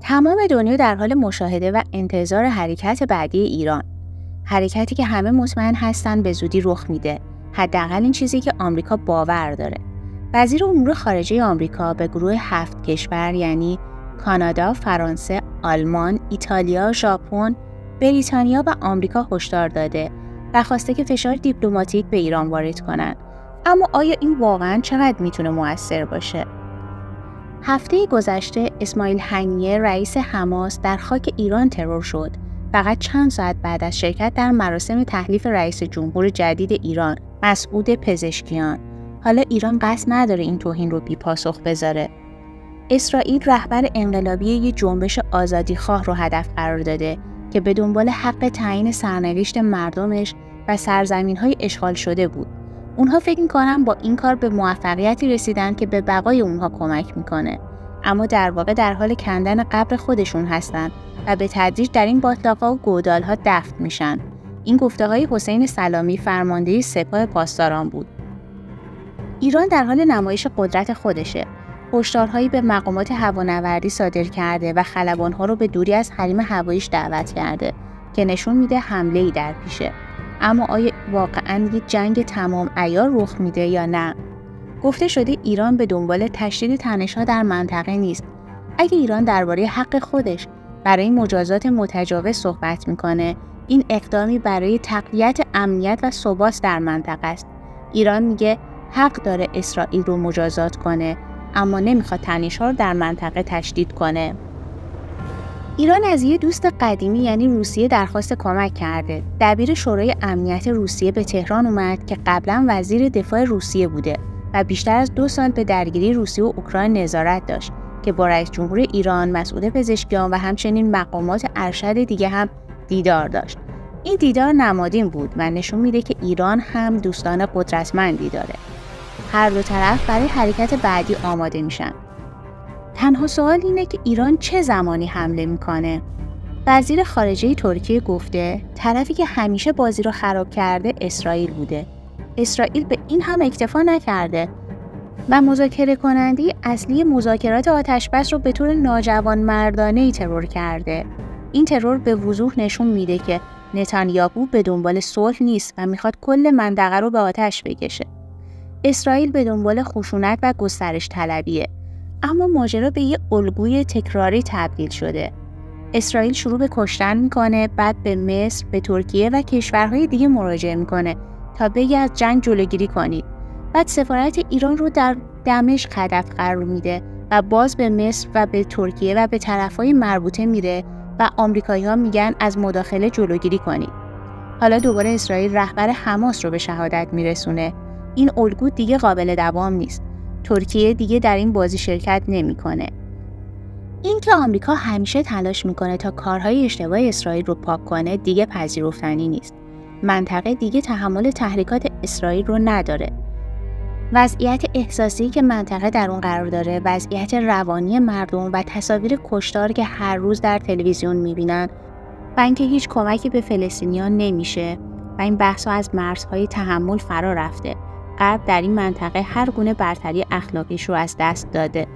تمام دنیا در حال مشاهده و انتظار حرکت بعدی ایران. حرکتی که همه مطمئن هستن به زودی رخ میده. حداقل این چیزی که آمریکا باور داره. وزیر امور خارجه آمریکا به گروه 7 کشور یعنی کانادا، فرانسه، آلمان، ایتالیا، ژاپن، بریتانیا و آمریکا هشدار داده و خواسته که فشار دیپلماتیک به ایران وارد کنند. اما آیا این واقعاً چقدر میتونه مؤثر باشه؟ هفته گذشته اسماعیل هنیه رئیس حماس در خاک ایران ترور شد. فقط چند ساعت بعد از شرکت در مراسم تحلیف رئیس جمهور جدید ایران، مسعود پزشکیان. حالا ایران قصد نداره این توهین رو بی‌پاسخ بذاره. اسرائیل رهبر انقلابی یک جنبش آزادیخواه رو هدف قرار داده که به دنبال حق تعیین سرنوشت مردمش و سرزمین‌های اشغال شده بود. اونها فکر می‌کنن با این کار به موفقیتی رسیدن که به بقای اونها کمک می‌کنه، اما در واقع در حال کندن قبر خودشون هستن و به تدریج در این باتلاق‌ها و گودال‌ها دفن میشن. این گفته‌های حسین سلامی فرمانده سپاه پاسداران بود. ایران در حال نمایش قدرت خودشه. هشدارهایی به مقامات هوانوردی صادر کرده و خلبان‌ها رو به دوری از حریم هواییش دعوت کرده که نشون میده حمله‌ای در پیشه. اما آیا واقعاً یک جنگ تمام عیار رخ میده یا نه؟ گفته شده ایران به دنبال تشدید تنش‌ها در منطقه نیست. اگه ایران درباره حق خودش برای مجازات متجاوز صحبت میکنه، این اقدامی برای تقویت امنیت و ثبات در منطقه است. ایران میگه حق داره اسرائیل رو مجازات کنه، اما نمیخواد تنش‌ها رو در منطقه تشدید کنه. ایران از یه دوست قدیمی یعنی روسیه درخواست کمک کرده. دبیر شورای امنیت روسیه به تهران اومد که قبلا وزیر دفاع روسیه بوده و بیشتر از 2 سال به درگیری روسیه و اوکراین نظارت داشت که با رئیس جمهور ایران مسعود پزشکیان و همچنین مقامات ارشد دیگه هم دیدار داشت. این دیدار نمادین بود و نشون میده که ایران هم دوستان قدرتمندی داره. هر دو طرف برای حرکت بعدی آماده میشن. تنها سوال اینه که ایران چه زمانی حمله میکنه؟ وزیر خارجه ترکیه گفته طرفی که همیشه بازی رو خراب کرده اسرائیل بوده. اسرائیل به این هم اکتفا نکرده و مذاکره کننده اصلی مذاکرات آتش‌بس رو به طور ناجوانمردانه‌ای ترور کرده. این ترور به وضوح نشون میده که نتانیاهو به دنبال صلح نیست و میخواد کل منطقه رو به آتش بکشه. اسرائیل به دنبال خشونت و گسترش طلبیه، اما ماجرا به یه الگوی تکراری تبدیل شده. اسرائیل شروع به کشتن میکنه، بعد به مصر، به ترکیه و کشورهای دیگه مراجعه میکنه تا بگه از جنگ جلوگیری کنید. بعد سفارت ایران رو در دمشق هدف قرار میده و باز به مصر و به ترکیه و به طرفهای مربوطه میره و آمریکایی‌ها میگن از مداخله جلوگیری کنید. حالا دوباره اسرائیل رهبر حماس رو به شهادت میرسونه. این الگو دیگه قابل دوام نیست. ترکیه دیگه در این بازی شرکت نمیکنه. این که آمریکا همیشه تلاش میکنه تا کارهای اشتباه اسرائیل رو پاک کنه دیگه پذیرفتنی نیست. منطقه دیگه تحمل تحریکات اسرائیل رو نداره. وضعیت احساسی که منطقه در اون قرار داره، وضعیت روانی مردم و تصاویر کشتار که هر روز در تلویزیون میبینن و اینکه هیچ کمکی به فلسطینیان نمیشه و این بحث‌ها از مرزهای تحمل فرا رفته. غرب در این منطقه هر گونه برتری اخلاقیش رو از دست داده.